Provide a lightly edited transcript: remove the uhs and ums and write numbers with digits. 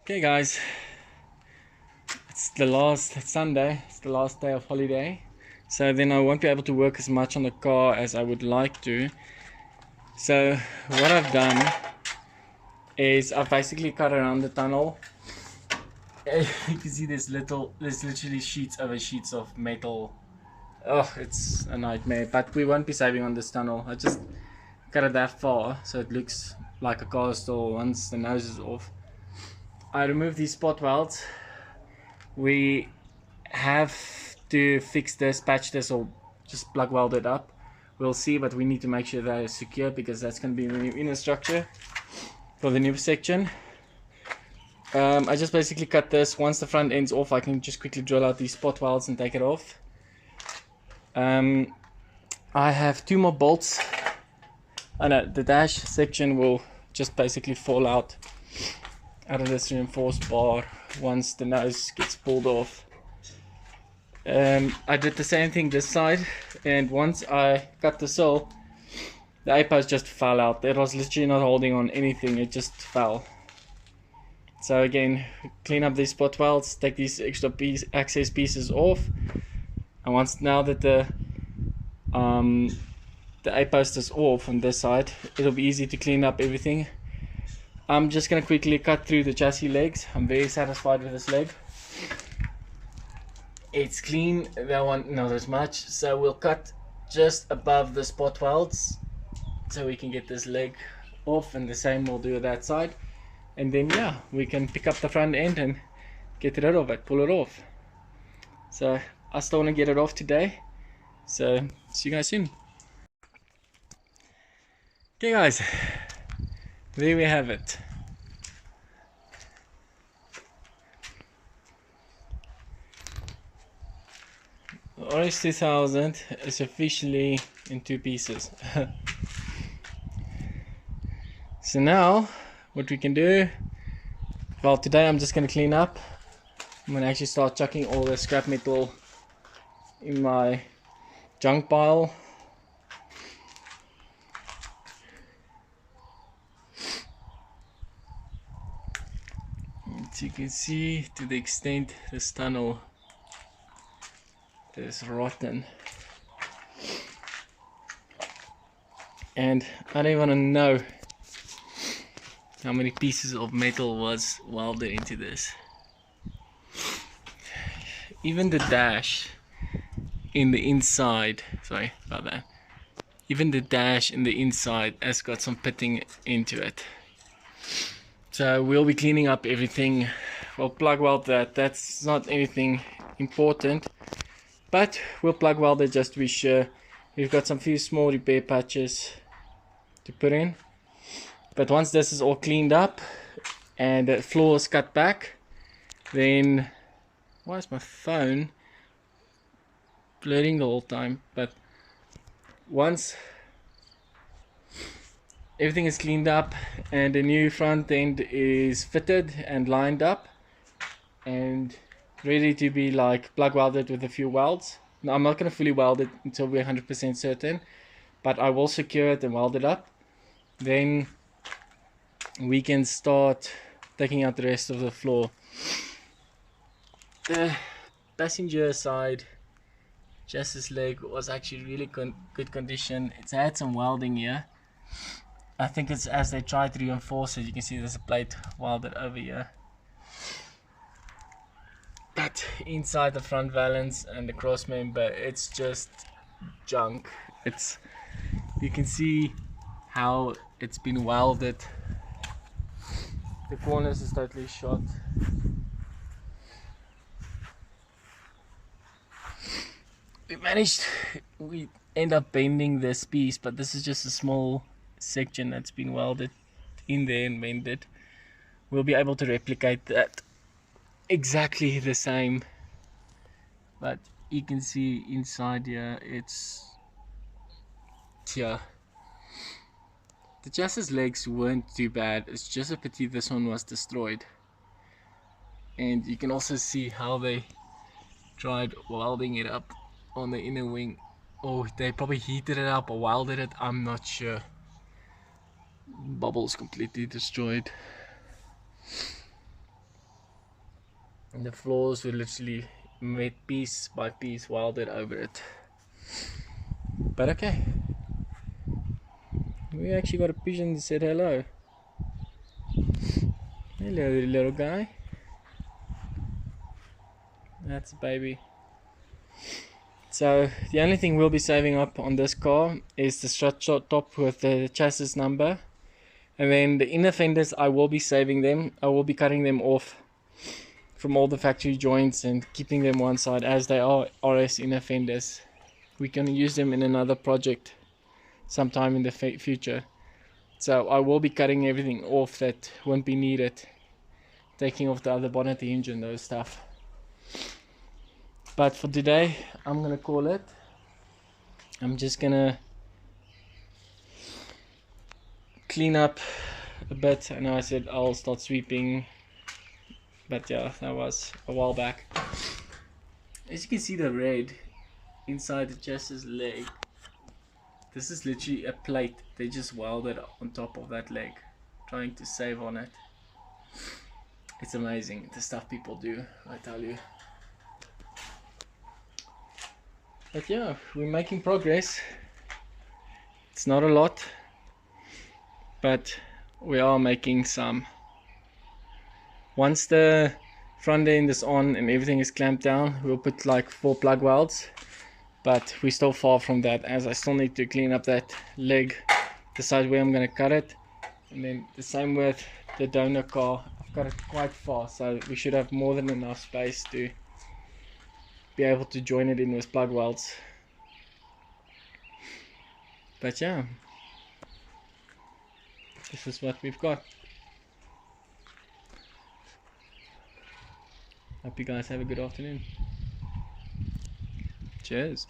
Okay guys, it's Sunday, it's the last day of holiday, so then I won't be able to work as much on the car as I would like to. So what I've done is I've basically cut around the tunnel. You can see there's literally sheets over sheets of metal. Oh, it's a nightmare, but we won't be saving on this tunnel. I just cut it that far so it looks like a car store once the nose is off. I removed these spot welds. We have to fix this, patch this, or just plug weld it up. We'll see, but we need to make sure they're secure because that's going to be the new inner structure for the new section. I just basically cut this. Once the front end's off, I can just quickly drill out these spot welds and take it off. I have 2 more bolts. Oh no, the dash section will just basically fall out of this reinforced bar once the nose gets pulled off. I did the same thing this side, and once I cut the sill, the A-post just fell out. It was literally not holding on anything, it just fell. So again, clean up these spot welds, take these extra access pieces off, and now that the A-post is off on this side, it'll be easy to clean up everything. I'm just going to quickly cut through the chassis legs. I'm very satisfied with this leg. It's clean, that one not as much, so we'll cut just above the spot welds so we can get this leg off, and the same we'll do that side, and then yeah, we can pick up the front end and get rid of it, pull it off. So I still want to get it off today, so see you guys soon. Okay guys, there we have it. RS2000 is officially in 2 pieces. So now what we can do, well, today I'm just going to clean up. I'm going to actually start chucking all the scrap metal in my junk pile. As you can see, to the extent this tunnel is rotten, and I don't want to know how many pieces of metal was welded into this. Even the dash in the inside, sorry about that, even the dash in the inside has got some pitting into it. So we'll be cleaning up everything. We'll plug weld that. That's not anything important, but we'll plug weld it just to be sure. We've got some few small repair patches to put in, but once this is all cleaned up and the floor is cut back, then why is my phone blurring the whole time? But once everything is cleaned up and the new front end is fitted and lined up and ready to be like plug welded with a few welds. Now, I'm not going to fully weld it until we're 100% certain, but I will secure it and weld it up. Then we can start taking out the rest of the floor. The passenger side chassis leg was actually really good condition. It's had some welding here. I think it's as they try to reinforce it. You can see there's a plate welded over here. But inside the front valance and the cross member, it's just junk. You can see how it's been welded. The corners is totally shot. We end up bending this piece, but this is just a small section that's been welded in there and mended. We'll be able to replicate that exactly the same, but you can see inside here the chassis legs weren't too bad. It's just a pity this one was destroyed, and you can also see how they tried welding it up on the inner wing. Oh, they probably heated it up or welded it, I'm not sure. Bubbles completely destroyed. And the floors were literally made piece by piece, welded over it. But okay, we actually got a pigeon that said hello. Hello, little guy. That's a baby. So the only thing we'll be saving up on this car is the strut top with the chassis number, and then the inner fenders I will be saving them. I will be cutting them off from all the factory joints and keeping them one side as they are RS inner fenders. We're going to use them in another project sometime in the future. So I will be cutting everything off that won't be needed, taking off the other bonnet hinge and those stuff. But for today, I'm gonna call it. I'm just gonna clean up a bit. I know I said I'll start sweeping, but yeah, that was a while back. As you can see, the red inside the chest's leg, this is literally a plate they just welded on top of that leg, trying to save on it. It's amazing the stuff people do, I tell you. But yeah, we're making progress. It's not a lot, but we are making some. Once the front end is on and everything is clamped down, we'll put like 4 plug welds, but we're still far from that, as I still need to clean up that leg, decide where I'm going to cut it. And then the same with the donor car. I've got it quite far, so we should have more than enough space to be able to join it in with plug welds. But yeah, this is what we've got. Hope you guys have a good afternoon. Cheers.